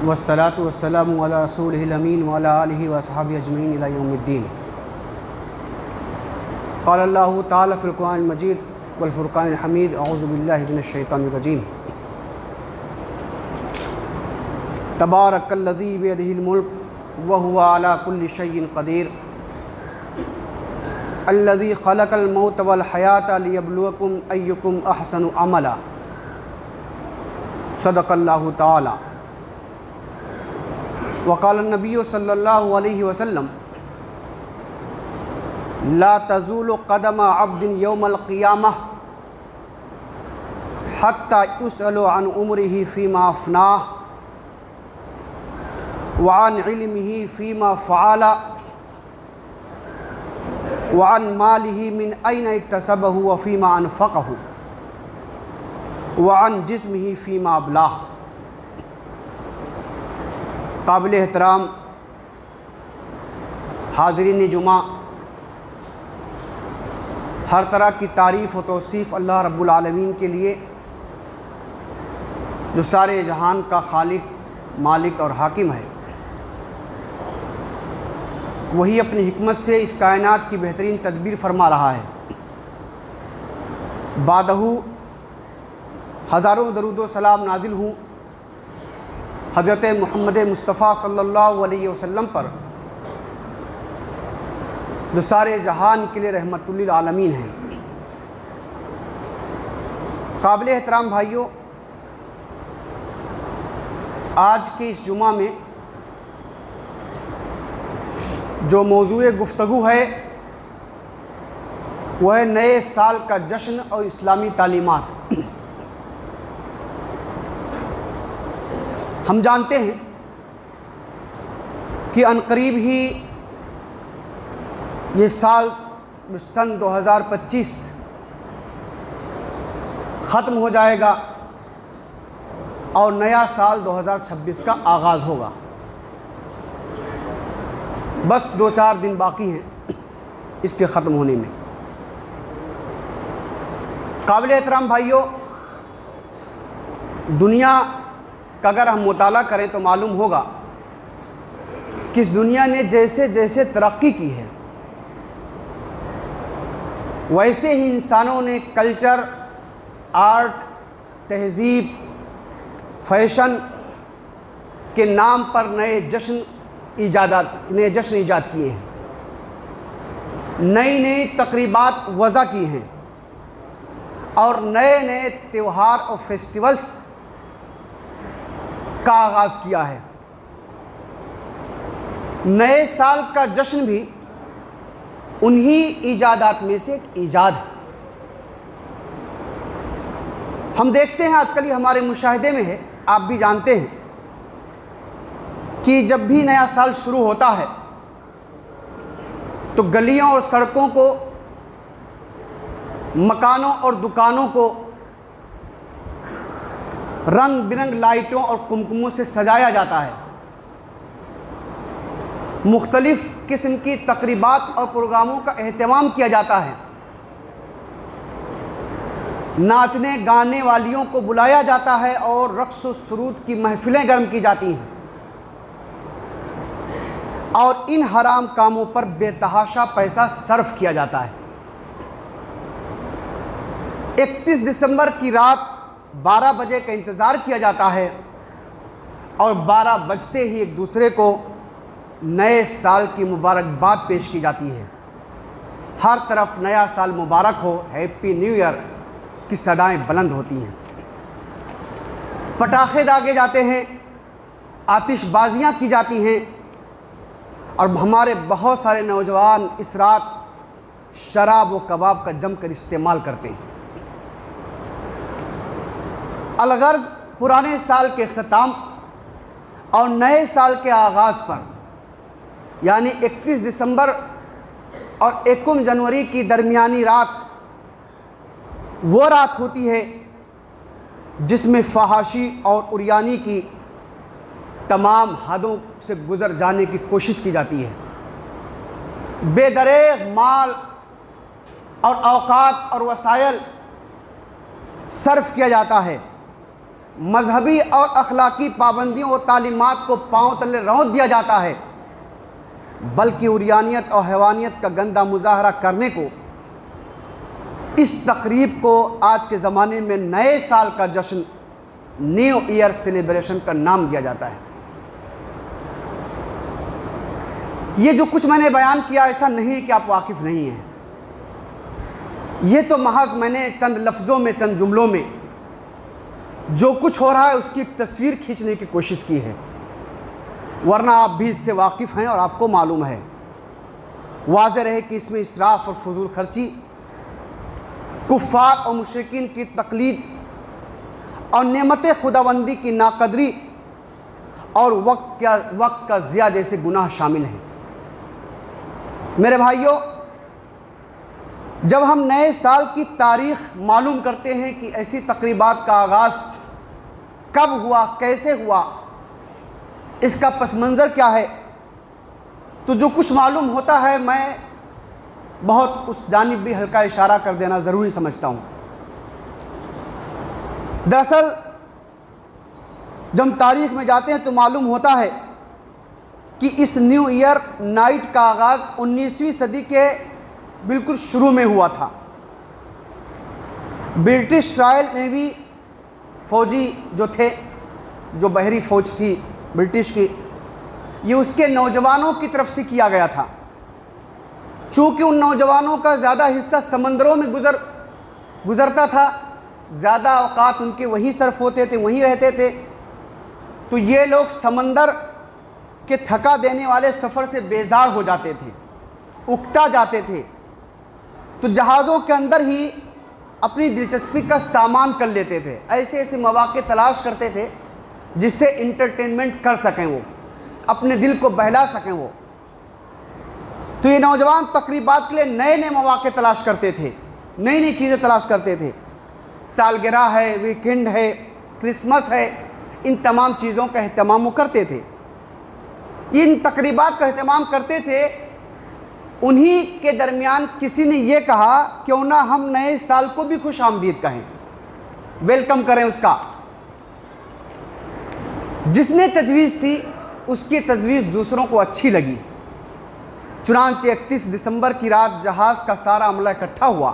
والصلاة والسلام على رسوله الأمين وعلى آله وأصحابه أجمعين إلى يوم الدين. قال الله تعالى في القرآن المجيد والفرقان الحميد أعوذ بالله من الشيطان الرجيم. تبارك الذي بيده الملك وهو على كل شيء قدير الذي خلق الموت والحياة ليبلوكم أيكم أحسن عملا. صدق الله تعالى. وقال النبي صلى الله عليه وسلم لا تزول قدم عبد يوم القيامة حتى يسأل عن عمره فيما أفناه وعن علمه فيما فعل وعن ماله من أين اكتسبه وفيما أنفقه وعن جسمه فيما أبلاه. قابل احترام حاضرین جمعہ، ہر طرح کی تعریف و توصیف اللہ رب العالمین کے لیے جو سارے جہان کا خالق، مالک اور حاکم ہے. وہی اپنی حکمت سے اس کائنات کی بہترین تدبیر فرما رہا ہے. بعدہ ہزاروں درود و سلام نازل ہوں حضرت محمد مصطفیٰ صلی اللہ علیہ وسلم پر جو سارے جہان کے لیے رحمت للعالمین ہیں. قابل احترام بھائیوں، آج کے اس جمعہ میں جو موضوع گفتگو ہے وہ ہے نئے سال کا جشن اور اسلامی تعلیمات. ہم جانتے ہیں کہ عنقریب ہی یہ سن 2025 ختم ہو جائے گا اور نیا سال 2026 کا آغاز ہوگا. بس 2-4 دن باقی ہیں اس کے ختم ہونے میں. قابل احترام بھائیوں، دنیا کا اگر ہم مطالعہ کریں تو معلوم ہوگا کہ اس دنیا نے جیسے جیسے ترقی کی ہے ویسے ہی انسانوں نے کلچر، آرٹ، تہذیب، فیشن کے نام پر نئے جشن ایجاد کیے ہیں، نئی تقریبات وضع کی ہیں اور نئے تہوار اور فیسٹیولز کا آغاز کیا ہے. نئے سال کا جشن بھی انہی ایجادات میں سے ایک ایجاد ہے. ہم دیکھتے ہیں آج کل یہ ہمارے مشاہدے میں ہے، آپ بھی جانتے ہیں کہ جب بھی نیا سال شروع ہوتا ہے تو گلیوں اور سڑکوں کو، مکانوں اور دکانوں کو رنگ برنگ لائٹوں اور کمکموں سے سجایا جاتا ہے. مختلف قسم کی تقریبات اور پروگراموں کا اہتمام کیا جاتا ہے. ناچنے گانے والیوں کو بلایا جاتا ہے اور رقص و سرود کی محفلیں گرم کی جاتی ہیں اور ان حرام کاموں پر بے تحاشا پیسہ صرف کیا جاتا ہے. 31 دسمبر کی رات 12 بجے کا انتظار کیا جاتا ہے اور 12 بجتے ہی ایک دوسرے کو نئے سال کی مبارکباد پیش کی جاتی ہے. ہر طرف نیا سال مبارک ہو، ہیپی نیو ایئر کی صدائیں بلند ہوتی ہیں. پٹاخے داغے جاتے ہیں، آتش بازیاں کی جاتی ہیں اور ہمارے بہت سارے نوجوان اس رات شراب و کباب کا جم کر استعمال کرتے ہیں. الغرض پرانے سال کے اختتام اور نئے سال کے آغاز پر یعنی 31 دسمبر اور 1 جنوری کی درمیانی رات وہ رات ہوتی ہے جس میں فحاشی اور عریانی کی تمام حدوں سے گزر جانے کی کوشش کی جاتی ہے. بے دریغ مال اور اوقات اور وسائل صرف کیا جاتا ہے مذہبی اور اخلاقی پابندیوں اور تعلیمات کو پاؤں تلے رونت دیا جاتا ہے، بلکہ عریانیت اور حیوانیت کا گندہ مظاہرہ کرنے کو اس تقریب کو آج کے زمانے میں نئے سال کا جشن، نیو ایئر سیلیبریشن کا نام دیا جاتا ہے۔ یہ جو کچھ میں نے بیان کیا ایسا نہیں کہ آپ واقف نہیں ہیں، یہ تو محض میں نے چند لفظوں میں، چند جملوں میں جو کچھ ہو رہا ہے اس کی ایک تصویر کھینچنے کی کوشش کی ہے، ورنہ آپ بھی اس سے واقف ہیں اور آپ کو معلوم ہے۔ واضح رہے کہ اس میں اسراف اور فضول خرچی، کفار اور مشرکین کی تقلید اور نعمت خداوندی کی ناقدری اور وقت کا ضیاع جیسے گناہ شامل ہیں۔ میرے بھائیوں، جب ہم نئے سال کی تاریخ معلوم کرتے ہیں کہ ایسی تقریبات کا آغاز کب ہوا، کیسے ہوا، اس کا پس منظر کیا ہے، تو جو کچھ معلوم ہوتا ہے میں بہت اس جانب بھی ہلکا اشارہ کر دینا ضروری سمجھتا ہوں۔ دراصل جب ہم تاریخ میں جاتے ہیں تو معلوم ہوتا ہے کہ اس نیو ایئر نائٹ کا آغاز 19ویں صدی کے بالکل شروع میں ہوا تھا۔ برٹش رائل نیوی فوجی جو تھے، جو بحری فوج تھی برٹش کی، یہ اس کے نوجوانوں کی طرف سے کیا گیا تھا۔ چونکہ ان نوجوانوں کا زیادہ حصہ سمندروں میں گزرتا تھا، زیادہ اوقات ان کے وہیں صرف ہوتے تھے، وہیں رہتے تھے، تو یہ لوگ سمندر کے تھکا دینے والے سفر سے بیزار ہو جاتے تھے، اکتا جاتے تھے، تو جہازوں کے اندر ہی اپنی دلچسپی کا سامان کر لیتے تھے، ایسے ایسے مواقع تلاش کرتے تھے جس سے انٹرٹینمنٹ کر سکیں، وہ اپنے دل کو بہلا سکیں وہ۔ تو یہ نوجوان تقریبات کے لیے نئے نئے مواقع تلاش کرتے تھے، نئی نئی چیزیں تلاش کرتے تھے۔ سالگرہ ہے، ویکینڈ ہے، کرسمس ہے، ان تمام چیزوں کا اہتمام وہ کرتے تھے، ان تقریبات کا اہتمام کرتے تھے۔ انہی کے درمیان کسی نے یہ کہا کیوں نہ ہم نئے سال کو بھی خوش آمدید کہیں، ویلکم کریں اس کا۔ جس نے تجویز تھی اس کی تجویز دوسروں کو اچھی لگی، چنانچہ 31 دسمبر کی رات جہاز کا سارا عملہ اکٹھا ہوا،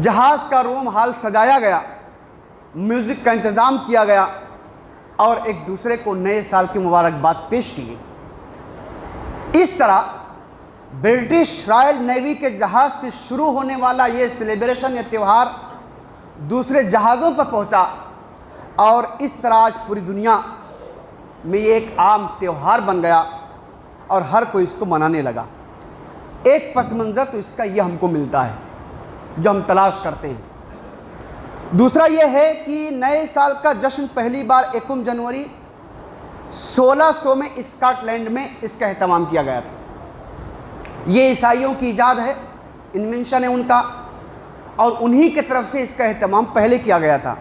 جہاز کا روم ہال سجایا گیا، میوزک کا انتظام کیا گیا اور ایک دوسرے کو نئے سال کی مبارکباد پیش کی گئی۔ اس طرح برٹش رائل نیوی کے جہاز سے شروع ہونے والا یہ سیلیبریشن یا تہوار دوسرے جہازوں پر پہنچا، اور اس طرح آج پوری دنیا میں یہ ایک عام تہوار بن گیا اور ہر کوئی اس کو منانے لگا۔ ایک پس منظر تو اس کا یہ ہم کو ملتا ہے جو ہم تلاش کرتے ہیں۔ دوسرا یہ ہے کہ نئے سال کا جشن پہلی بار 1 جنوری 1600 میں اسکاٹ لینڈ میں اس کا اہتمام کیا گیا تھا۔ یہ عیسائیوں کی ایجاد ہے، انوینشن ہے ان کا، اور انہی کی طرف سے اس کا اہتمام پہلے کیا گیا تھا۔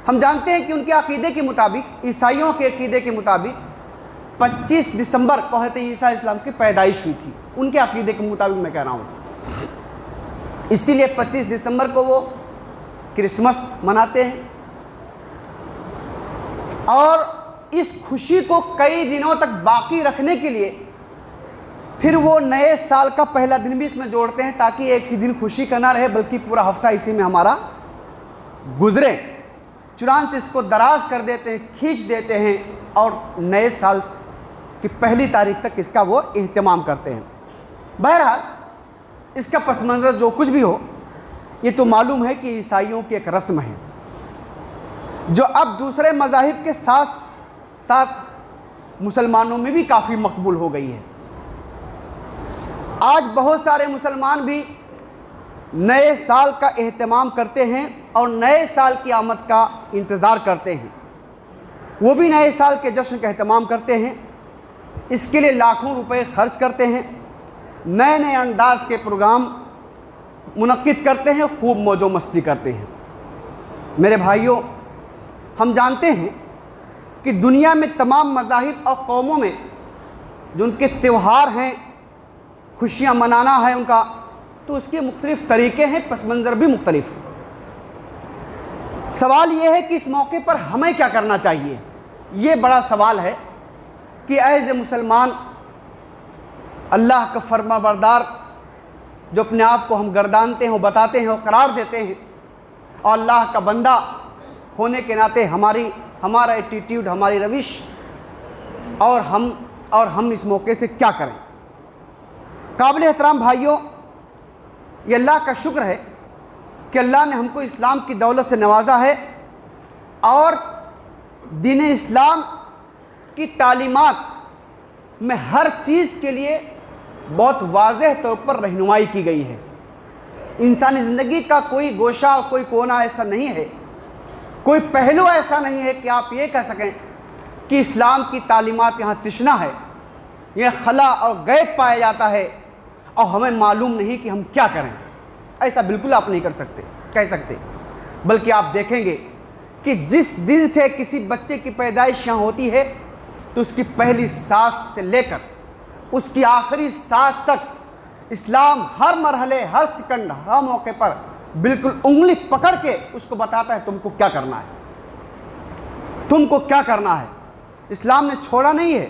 ہم جانتے ہیں کہ ان کے عقیدے کے مطابق، عیسائیوں کے عقیدے کے مطابق 25 دسمبر کو حضرت عیسیٰ علیہ السلام کی پیدائش ہوئی تھی، ان کے عقیدے کے مطابق میں کہہ رہا ہوں، اسی لیے 25 دسمبر کو وہ کرسمس مناتے ہیں، اور اس خوشی کو کئی دنوں تک باقی رکھنے کے لیے پھر وہ نئے سال کا پہلا دن بھی اس میں جوڑتے ہیں، تاکہ ایک ہی دن خوشی کا نہ رہے بلکہ پورا ہفتہ اسی میں ہمارا گزرے۔ چنانچہ اس کو دراز کر دیتے ہیں، کھینچ دیتے ہیں، اور نئے سال کی پہلی تاریخ تک اس کا وہ اہتمام کرتے ہیں۔ بہرحال اس کا پس منظر جو کچھ بھی ہو، یہ تو معلوم ہے کہ عیسائیوں کی ایک رسم ہے جو اب دوسرے مذاہب کے ساتھ ساتھ مسلمانوں میں بھی کافی مقبول ہو گئی ہے۔ آج بہت سارے مسلمان بھی نئے سال کا اہتمام کرتے ہیں اور نئے سال کی آمد کا انتظار کرتے ہیں، وہ بھی نئے سال کے جشن کا اہتمام کرتے ہیں، اس کے لیے لاکھوں روپے خرچ کرتے ہیں، نئے نئے انداز کے پروگرام منعقد کرتے ہیں، خوب موج و مستی کرتے ہیں۔ میرے بھائیوں، ہم جانتے ہیں کہ دنیا میں تمام مذاہب اور قوموں میں جو ان کے تہوار ہیں، خوشیاں منانا ہے ان کا، تو اس کے مختلف طریقے ہیں، پس منظر بھی مختلف ہیں۔ سوال یہ ہے کہ اس موقع پر ہمیں کیا کرنا چاہیے؟ یہ بڑا سوال ہے کہ ایز مسلمان اللہ کا فرما بردار جو اپنے آپ کو ہم گردانتے ہیں، وہ بتاتے ہیں، وہ قرار دیتے ہیں، اور اللہ کا بندہ ہونے کے ناطے ہمارا ایٹیٹیوڈ، ہماری روش اور ہم اس موقع سے کیا کریں؟ قابل احترام بھائیوں، یہ اللہ کا شکر ہے کہ اللہ نے ہم کو اسلام کی دولت سے نوازا ہے اور دین اسلام کی تعلیمات میں ہر چیز کے لیے بہت واضح طور پر رہنمائی کی گئی ہے۔ انسانی زندگی کا کوئی گوشہ اور کوئی کونا ایسا نہیں ہے، کوئی پہلو ایسا نہیں ہے کہ آپ یہ کہہ سکیں کہ اسلام کی تعلیمات یہاں تشنا ہے، یہ خلا اور غیب پایا جاتا ہے اور ہمیں معلوم نہیں کہ ہم کیا کریں۔ ایسا بالکل آپ نہیں کہہ سکتے، بلکہ آپ دیکھیں گے کہ جس دن سے کسی بچے کی پیدائش یہاں ہوتی ہے تو اس کی پہلی سانس سے لے کر اس کی آخری سانس تک اسلام ہر مرحلے، ہر سیکنڈ، ہر موقع پر بالکل انگلی پکڑ کے اس کو بتاتا ہے تم کو کیا کرنا ہے، تم کو کیا کرنا ہے۔ اسلام نے چھوڑا نہیں ہے۔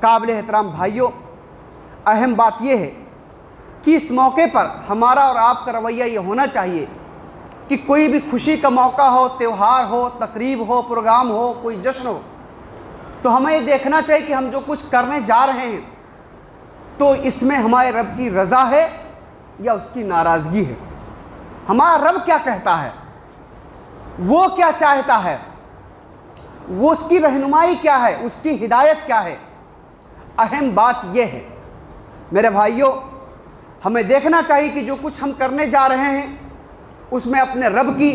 قابل احترام بھائیوں، اہم بات یہ ہے کہ اس موقع پر ہمارا اور آپ کا رویہ یہ ہونا چاہیے کہ کوئی بھی خوشی کا موقع ہو، تہوار ہو، تقریب ہو، پروگرام ہو، کوئی جشن ہو، تو ہمیں یہ دیکھنا چاہیے کہ ہم جو کچھ کرنے جا رہے ہیں تو اس میں ہمارے رب کی رضا ہے یا اس کی ناراضگی ہے، ہمارا رب کیا کہتا ہے، وہ کیا چاہتا ہے، وہ اس کی رہنمائی کیا ہے، اس کی ہدایت کیا ہے۔ اہم بات یہ ہے میرے بھائیوں، ہمیں دیکھنا چاہیے کہ جو کچھ ہم کرنے جا رہے ہیں اس میں اپنے رب کی،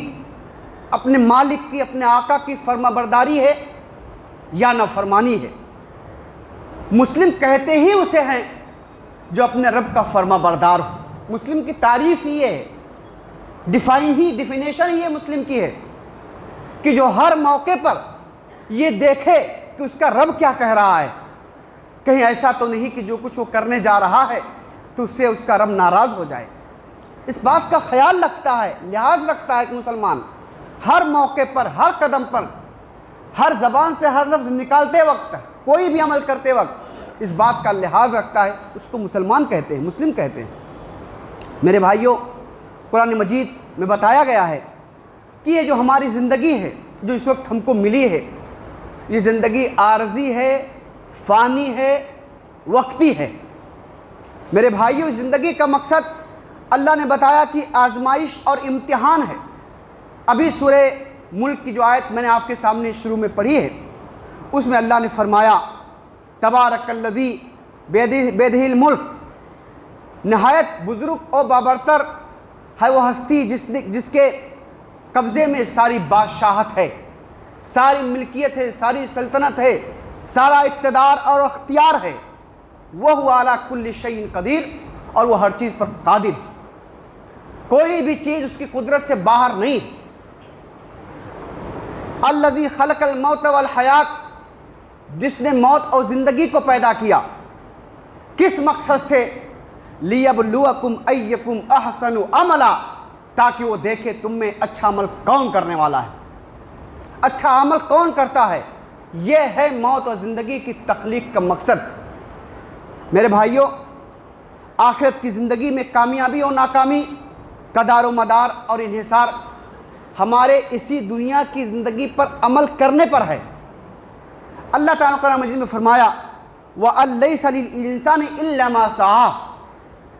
اپنے مالک کی، اپنے آقا کی فرما برداری ہے یا نافرمانی ہے۔ مسلم کہتے ہی اسے ہیں جو اپنے رب کا فرما بردار ہو۔ مسلم کی تعریف ہی یہ ہے، ڈیفینیشن ہی یہ مسلم کی ہے کہ جو ہر موقع پر یہ دیکھے کہ اس کا رب کیا کہہ رہا ہے، کہیں ایسا تو نہیں کہ جو کچھ وہ کرنے جا رہا ہے تو اس سے اس کا رب ناراض ہو جائے۔ اس بات کا خیال رکھتا ہے، لحاظ رکھتا ہے کہ مسلمان ہر موقع پر، ہر قدم پر، ہر زبان سے ہر لفظ نکالتے وقت، کوئی بھی عمل کرتے وقت اس بات کا لحاظ رکھتا ہے، اس کو مسلمان کہتے ہیں، مسلم کہتے ہیں۔ میرے بھائیوں، قرآن مجید میں بتایا گیا ہے کہ یہ جو ہماری زندگی ہے، جو اس وقت ہم کو ملی ہے، یہ زندگی عارضی ہے، فانی ہے، وقتی ہے۔ میرے بھائیوں، اس زندگی کا مقصد اللہ نے بتایا کہ آزمائش اور امتحان ہے۔ ابھی سورہ ملک کی جو آیت میں نے آپ کے سامنے شروع میں پڑھی ہے، اس میں اللہ نے فرمایا تبارک الذی بیدہ الملک، نہایت بزرگ اور بابرتر ہے وہ ہستی جس کے قبضے میں ساری بادشاہت ہے، ساری ملکیت ہے، ساری سلطنت ہے، سارا اقتدار اور اختیار ہے۔ وَهُوَ عَلَى كُلِّ شَيْءٍ قدیر، اور وہ ہر چیز پر قادر ہے، کوئی بھی چیز اس کی قدرت سے باہر نہیں۔ الذی خلق الموت والحیات، جس نے موت اور زندگی کو پیدا کیا، کس مقصد سے؟ لیبلوکم ایکم احسن عملا، تاکہ وہ دیکھے تم میں اچھا عمل کون کرنے والا ہے، اچھا عمل کون کرتا ہے۔ یہ ہے موت اور زندگی کی تخلیق کا مقصد۔ میرے بھائیوں، آخرت کی زندگی میں کامیابی اور ناکامی کا دار و مدار اور انحصار ہمارے اسی دنیا کی زندگی پر عمل کرنے پر ہے۔ اللہ تعالیٰ قرآن مجید میں فرمایا وَأَلَّيْسَ لِلْإِنسَانِ إِلَّا مَا سَعَىٰ،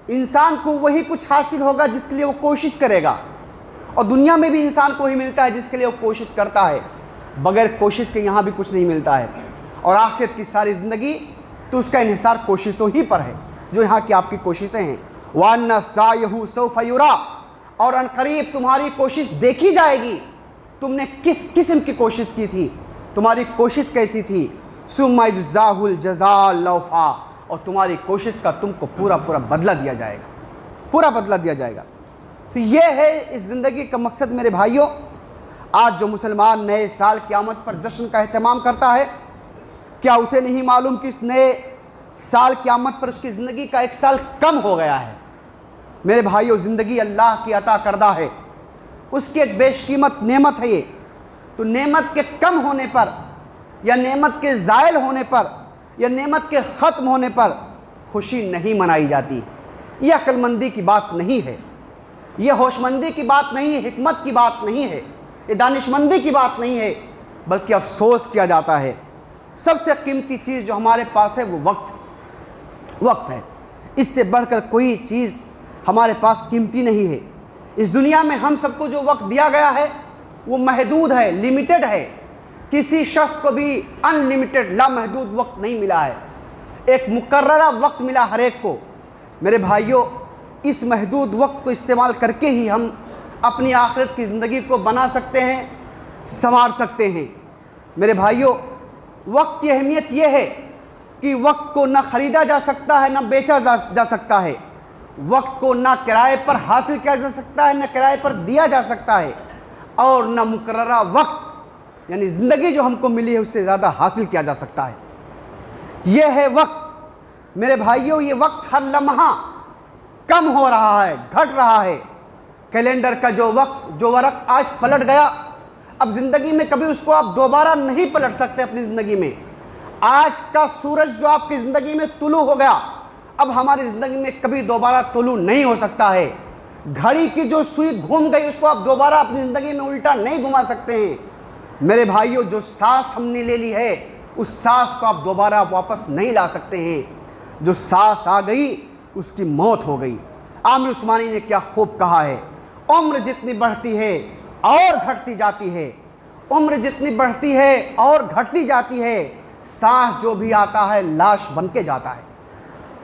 انسان کو وہی کچھ حاصل ہوگا جس کے لیے وہ کوشش کرے گا، اور دنیا میں بھی انسان کو ہی ملتا ہے جس کے لیے وہ کوشش کرتا ہے، بغیر کوشش کے یہاں بھی کچھ نہیں ملتا ہے۔ اور آخرت کی ساری زندگی تو اس کا انحصار کوششوں ہی پر ہے، جو یہاں کی آپ کی کوششیں ہیں۔ وَأَنَّ سَعْيَهُ سَوْفَ يُرَىٰ، اور عنقریب تمہاری کوشش دیکھی جائے گی، تم نے کس قسم کی کوشش کی تھی، تمہاری کوشش کیسی تھی۔ ثُمَّ يُجْزَاهُ الْجَزَاءَ الْأَوْفَىٰ، اور تمہاری کوشش کا تم کو پورا بدلہ دیا جائے گا، پورا بدلہ دیا جائے گا۔ تو یہ ہے اس زندگی کا مقصد۔ میرے بھائیوں، آج جو مسلمان نئے سال کی آمد پر جشن کا اہتمام کرتا ہے، کیا اسے نہیں معلوم کہ اس نئے سال کی آمد پر اس کی زندگی کا ایک سال کم ہو گیا ہے؟ میرے بھائیوں، زندگی اللہ کی عطا کردہ ہے، اس کی ایک بیش قیمت نعمت ہے یہ. تو نعمت کے کم ہونے پر یا نعمت کے زائل ہونے پر یا نعمت کے ختم ہونے پر خوشی نہیں منائی جاتی. یہ عقل مندی کی بات نہیں ہے، یہ ہوش مندی کی بات نہیں ہے، حکمت کی بات نہیں ہے، یہ دانش مندی کی بات نہیں ہے، بلکہ افسوس کیا جاتا ہے. سب سے قیمتی چیز جو ہمارے پاس ہے وہ وقت ہے. اس سے بڑھ کر کوئی چیز ہمارے پاس قیمتی نہیں ہے. اس دنیا میں ہم سب کو جو وقت دیا گیا ہے وہ محدود ہے، لیمیٹڈ ہے. کسی شخص کو بھی ان لمیٹڈ لامحدود وقت نہیں ملا ہے، ایک مقررہ وقت ملا ہر ایک کو. میرے بھائیوں، اس محدود وقت کو استعمال کر کے ہی ہم اپنی آخرت کی زندگی کو بنا سکتے ہیں، سنوار سکتے ہیں. میرے بھائیوں، وقت کی اہمیت یہ ہے کہ وقت کو نہ خریدا جا سکتا ہے، نہ بیچا جا سکتا ہے. وقت کو نہ کرائے پر حاصل کیا جا سکتا ہے، نہ کرائے پر دیا جا سکتا ہے، اور نہ مقررہ وقت یعنی زندگی جو ہم کو ملی ہے اس سے زیادہ حاصل کیا جا سکتا ہے. یہ ہے وقت. میرے بھائیوں، یہ وقت ہر لمحہ کم ہو رہا ہے، گھٹ رہا ہے. کیلنڈر کا جو ورق آج پلٹ گیا، اب زندگی میں کبھی اس کو آپ دوبارہ نہیں پلٹ سکتے. اپنی زندگی میں آج کا سورج جو آپ کی زندگی میں طلوع ہو گیا، اب ہماری زندگی میں کبھی دوبارہ طلوع نہیں ہو سکتا ہے. گھڑی کی جو سوئی گھوم گئی اس کو آپ دوبارہ اپنی زندگی میں الٹا نہیں گھما سکتے ہیں. میرے بھائیوں، جو سانس ہم نے لے لی ہے اس سانس کو آپ دوبارہ واپس نہیں لا سکتے ہیں. جو سانس آ گئی اس کی موت ہو گئی. عامر عثمانی نے کیا خوب کہا ہے، عمر جتنی بڑھتی ہے اور گھٹتی جاتی ہے، عمر جتنی بڑھتی ہے اور گھٹتی جاتی ہے، سانس جو بھی آتا ہے لاش بن کے جاتا ہے.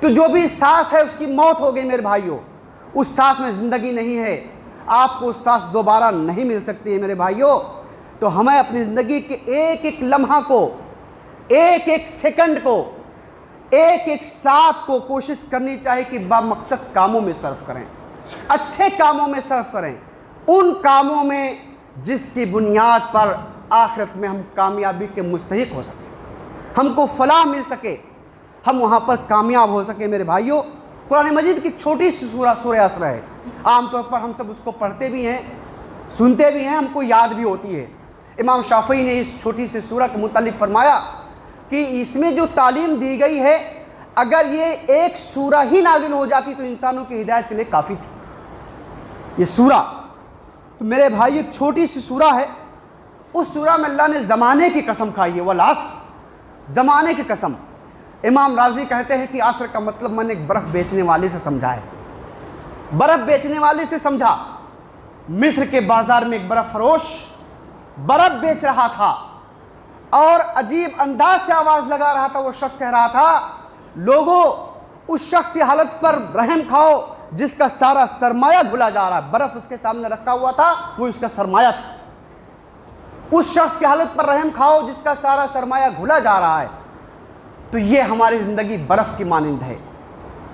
تو جو بھی سانس ہے اس کی موت ہو گئی. میرے بھائیوں، اس سانس میں زندگی نہیں ہے، آپ کو اس سانس دوبارہ نہیں مل سکتی ہے. میرے بھائیوں، تو ہمیں اپنی زندگی کے ایک ایک لمحہ کو، ایک ایک سیکنڈ کو، ایک ایک ساتھ کو کوشش کرنی چاہیے کہ بامقصد کاموں میں صرف کریں، اچھے کاموں میں صرف کریں، ان کاموں میں جس کی بنیاد پر آخرت میں ہم کامیابی کے مستحق ہو سکیں، ہم کو فلاح مل سکے، ہم وہاں پر کامیاب ہو سکیں. میرے بھائیوں، قرآن مجید کی چھوٹی سی سورہ اسرا ہے. عام طور پر ہم سب اس کو پڑھتے بھی ہیں، سنتے بھی ہیں، ہم کو یاد بھی ہوتی ہے. امام شافعی نے اس چھوٹی سی سورہ کے متعلق فرمایا کہ اس میں جو تعلیم دی گئی ہے، اگر یہ ایک سورہ ہی نازل ہو جاتی تو انسانوں کی ہدایت کے لیے کافی تھی. یہ سورہ، تو میرے بھائی، ایک چھوٹی سی سورہ ہے. اس سورہ میں اللہ نے زمانے کی قسم کھائی ہے، والعصر، زمانے کی قسم. امام راضی کہتے ہیں کہ عصر کا مطلب میں نے ایک برف بیچنے والے سے سمجھا ہے. برف بیچنے والے سے سمجھا. مصر کے بازار میں ایک برف فروش برف بیچ رہا تھا اور عجیب انداز سے آواز لگا رہا تھا. وہ شخص کہہ رہا تھا، لوگوں اس شخص کی حالت پر رحم کھاؤ جس کا سارا سرمایہ گھلا جا رہا ہے. برف اس کے سامنے رکھا ہوا تھا، وہ اس کا سرمایہ تھا. اس شخص کی حالت پر رحم کھاؤ جس کا سارا سرمایہ گھلا جا رہا ہے. تو یہ ہماری زندگی برف کی مانند ہے،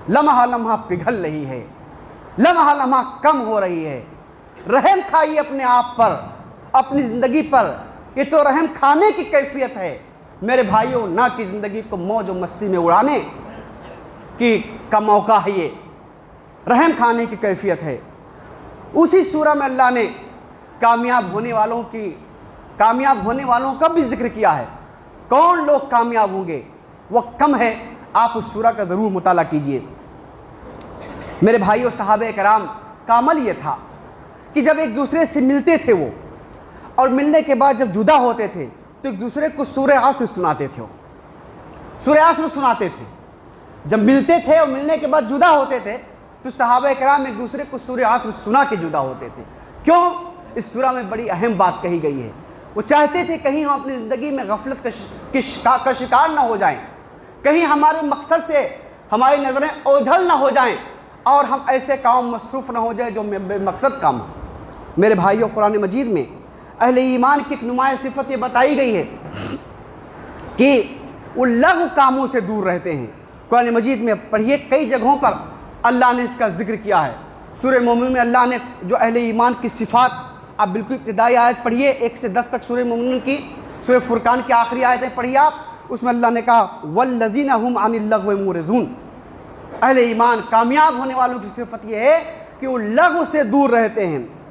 لمحہ لمحہ پگھل رہی ہے، لمحہ لمحہ کم ہو رہی ہے. رحم کھائیے اپنے آپ پر، اپنی زندگی پر. یہ تو رحم کھانے کی کیفیت ہے. میرے بھائیوں، نہ کہ زندگی کو موج و مستی میں اڑانے کا موقع ہے. یہ رحم کھانے کی کیفیت ہے. اسی سورہ میں اللہ نے کامیاب ہونے والوں کا بھی ذکر کیا ہے. کون لوگ کامیاب ہوں گے؟ وقت کم ہے، آپ اس سورہ کا ضرور مطالعہ کیجئے. میرے بھائیوں، صحابہ کرام کا عمل یہ تھا کہ جب ایک دوسرے سے ملتے تھے وہ، اور ملنے کے بعد جب جدا ہوتے تھے تو ایک دوسرے کو سورہ عصر سناتے تھے. سورہ عصر سناتے تھے. جب ملتے تھے اور ملنے کے بعد جدا ہوتے تھے تو صحابہ کرام ایک دوسرے کو سورہ عصر سنا کے جدا ہوتے تھے. کیوں؟ اس سورہ میں بڑی اہم بات کہی گئی ہے. وہ چاہتے تھے کہیں ہم اپنی زندگی میں غفلت کا شکار نہ ہو جائیں، کہیں ہمارے مقصد سے ہماری نظریں اوجھل نہ ہو جائیں اور ہم ایسے کام مصروف نہ ہو جائیں جو بے مقصد کام ہوں. میرے بھائیوں، قرآن مجید میں اہل ایمان کی ایک نمایاں صفت یہ بتائی گئی ہے کہ وہ لغو کاموں سے دور رہتے ہیں. قرآن مجید میں پڑھیے، کئی جگہوں پر اللہ نے اس کا ذکر کیا ہے. سورہ مومن میں اللہ نے جو اہل ایمان کی صفات، آپ بالکل ابتدائی آیت پڑھیے 1 سے 10 تک سورہ مومن کی. سورہ فرقان کی آخری آیتیں پڑھیے آپ، اس میں اللہ نے کہا والذین هم عن اللغو معرضون. اہل ایمان کامیاب ہونے والوں کی صفت یہ ہے کہ وہ لغو سے دور رہتے ہیں.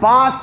5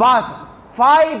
5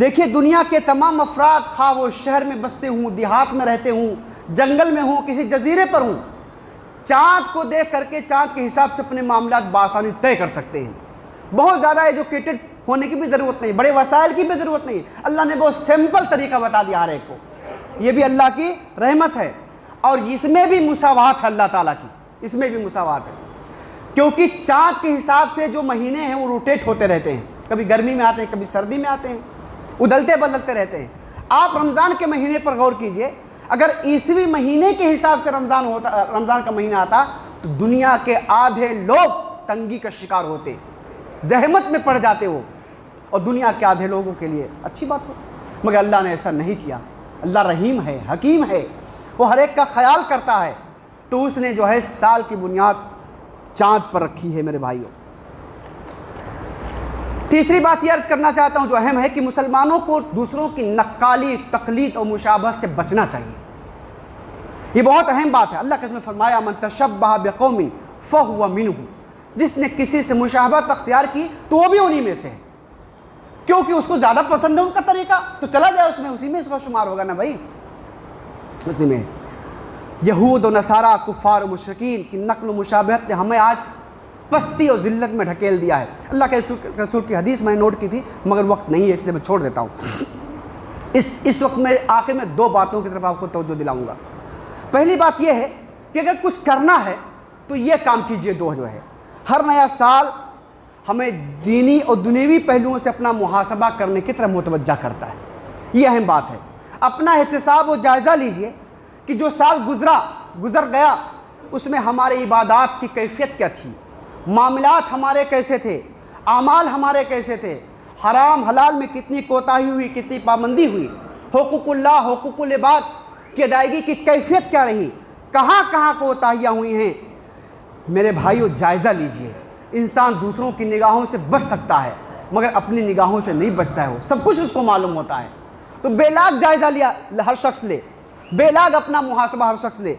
دیکھیے دنیا کے تمام افراد، خواہ وہ شہر میں بستے ہوں، دیہات میں رہتے ہوں، جنگل میں ہوں، کسی جزیرے پر ہوں، چاند کو دیکھ کر کے چاند کے حساب سے اپنے معاملات بآسانی طے کر سکتے ہیں۔ بہت زیادہ ایجوکیٹڈ ہونے کی بھی ضرورت نہیں، بڑے وسائل کی بھی ضرورت نہیں، اللہ نے بہت سمپل طریقہ بتا دیا ہر ایک کو۔ یہ بھی اللہ کی رحمت ہے، اور اس میں بھی مساوات ہے اللہ تعالیٰ کی، اس میں بھی مساوات ہے، کیونکہ چاند کے حساب سے جو مہینے ہیں وہ روٹیٹ ہوتے رہتے ہیں، کبھی گرمی میں آتے ہیں، کبھی سردی میں آتے ہیں، ادلتے بدلتے رہتے ہیں۔ آپ رمضان کے مہینے پر غور کیجئے، اگر عیسوی مہینے کے حساب سے رمضان کا مہینہ آتا تو دنیا کے آدھے لوگ تنگی کا شکار ہوتے، زحمت میں پڑ جاتے وہ، اور دنیا کے آدھے لوگوں کے لیے اچھی بات ہو، مگر اللہ نے ایسا نہیں کیا۔ اللہ رحیم ہے، حکیم ہے، وہ ہر ایک کا خیال کرتا ہے، تو اس نے جو ہے سال کی بنیاد چاند پر رکھی ہے میرے بھائیوں۔ تیسری بات یہ عرض کرنا چاہتا ہوں جو اہم ہے کہ مسلمانوں کو دوسروں کی نقالی، تقلید اور مشابہت سے بچنا چاہیے۔ یہ بہت اہم بات ہے۔ اللہ کے نے فرمایا من تشبہ بقوم فہو منہم، جس نے کسی سے مشابہت اختیار کی تو وہ بھی انہی میں سے ہے، کیونکہ اس کو زیادہ پسند ہے ان کا طریقہ، تو چلا جائے اس میں، اسی میں اس کا شمار ہوگا نا بھائی، اسی میں۔ یہود و نصارہ، کفار و مشرکین کی نقل و مشابہت نے ہمیں آج پستی اور ذلت میں ڈھکیل دیا ہے۔ اللہ کے رسول کی حدیث میں نے نوٹ کی تھی مگر وقت نہیں ہے اس لیے میں چھوڑ دیتا ہوں۔ اس وقت میں آخر میں دو باتوں کی طرف آپ کو توجہ دلاؤں گا۔ پہلی بات یہ ہے کہ اگر کچھ کرنا ہے تو یہ کام کیجئے، جو ہے ہر نیا سال ہمیں دینی اور دنیوی پہلوؤں سے اپنا محاسبہ کرنے کی طرف متوجہ کرتا ہے، یہ اہم بات ہے۔ اپنا احتساب و جائزہ لیجئے کہ جو سال گزر گیا اس میں ہمارے عبادات کی کیفیت کیا تھی، معاملات ہمارے کیسے تھے، اعمال ہمارے کیسے تھے، حرام حلال میں کتنی کوتاہی ہوئی، کتنی پابندی ہوئی، حقوق اللہ، حقوق العباد کی ادائیگی کی کیفیت کیا رہی، کہاں کہاں کوتاہیاں ہوئی ہیں۔ میرے بھائیو جائزہ لیجئے۔ انسان دوسروں کی نگاہوں سے بچ سکتا ہے مگر اپنی نگاہوں سے نہیں بچتا ہے، وہ سب کچھ اس کو معلوم ہوتا ہے، تو بے لاگ جائزہ لیا ہر شخص لے، بے لاگ اپنا محاسبہ ہر شخص لے۔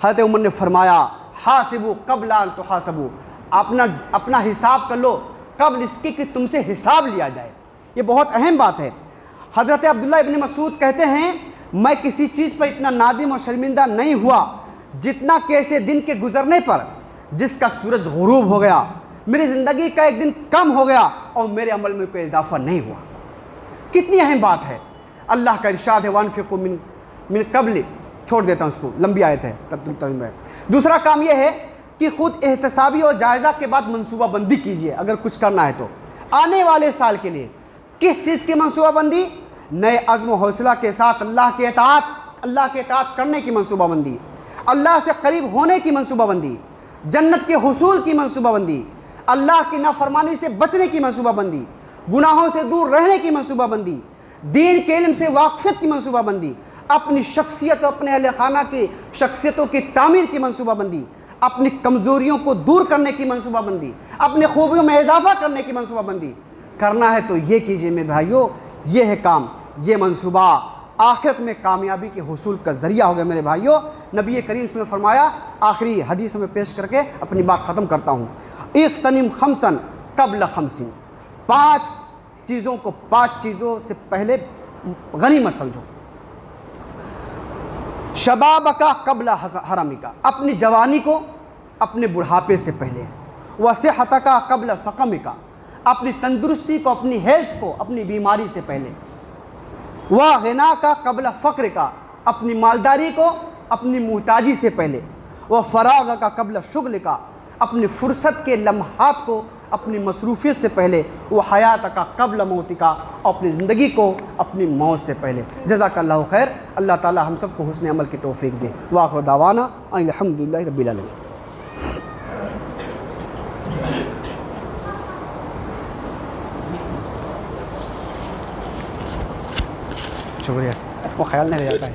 حضرت عمر نے فرمایا حاسبوا قبل ان تحاسبوا، اپنا حساب کر لو قبل اس کے کہ تم سے حساب لیا جائے، یہ بہت اہم بات ہے۔ حضرت عبداللہ ابن مسعود کہتے ہیں میں کسی چیز پر اتنا نادم اور شرمندہ نہیں ہوا جتنا کہ ایسے دن کے گزرنے پر جس کا سورج غروب ہو گیا، میری زندگی کا ایک دن کم ہو گیا اور میرے عمل میں کوئی اضافہ نہیں ہوا۔ کتنی اہم بات ہے۔ اللہ کا ارشاد ہے وانفقوا من قبل، چھوڑ دیتا ہوں اس کو، لمبی آیت ہے ترجمہ ہے۔ دوسرا کام یہ ہے کہ خود احتسابی اور جائزہ کے بعد منصوبہ بندی کیجئے، اگر کچھ کرنا ہے تو آنے والے سال کے لیے کس چیز کی منصوبہ بندی، نئے عزم و حوصلہ کے ساتھ اللہ کے اطاعت کرنے کی منصوبہ بندی، اللہ سے قریب ہونے کی منصوبہ بندی، جنت کے حصول کی منصوبہ بندی، اللہ کی نافرمانی سے بچنے کی منصوبہ بندی، گناہوں سے دور رہنے کی منصوبہ بندی، دین کے علم سے واقفیت کی منصوبہ بندی، اپنی شخصیت اور اپنے اہل خانہ کی شخصیتوں کی تعمیر کی منصوبہ بندی، اپنی کمزوریوں کو دور کرنے کی منصوبہ بندی، اپنی خوبیوں میں اضافہ کرنے کی منصوبہ بندی کرنا ہے تو یہ کیجئے میرے بھائیو، یہ ہے کام، یہ منصوبہ آخرت میں کامیابی کے حصول کا ذریعہ ہوگا میرے بھائیو۔ نبی کریم صلی اللہ علیہ وسلم نے فرمایا، آخری حدیث میں پیش کر کے اپنی بات ختم کرتا ہوں، اغتنم خمسا قبل خمس، پانچ چیزوں سے پہلے غنیمت سمجھو۔ شبابک قبل حرمک، اپنی جوانی کو اپنے بڑھاپے سے پہلے، وصحتک قبل سقمک، اپنی تندرستی کو، اپنی ہیلتھ کو اپنی بیماری سے پہلے، وغناک قبل فقرک، اپنی مالداری کو اپنی محتاجی سے پہلے، وفراغک قبل شغلک، اپنی فرصت کے لمحات کو اپنی مصروفیت سے پہلے، وحیاتک قبل موتک، اور اپنی زندگی کو اپنی موت سے پہلے۔ جزاک اللہ خیر۔ اللہ تعالی ہم سب کو حسن عمل کی توفیق دے۔ وآخر دعوانا ان الحمدللہ رب العالمین۔ شکریہ، وہ خیال نہیں رہ جاتا ہے۔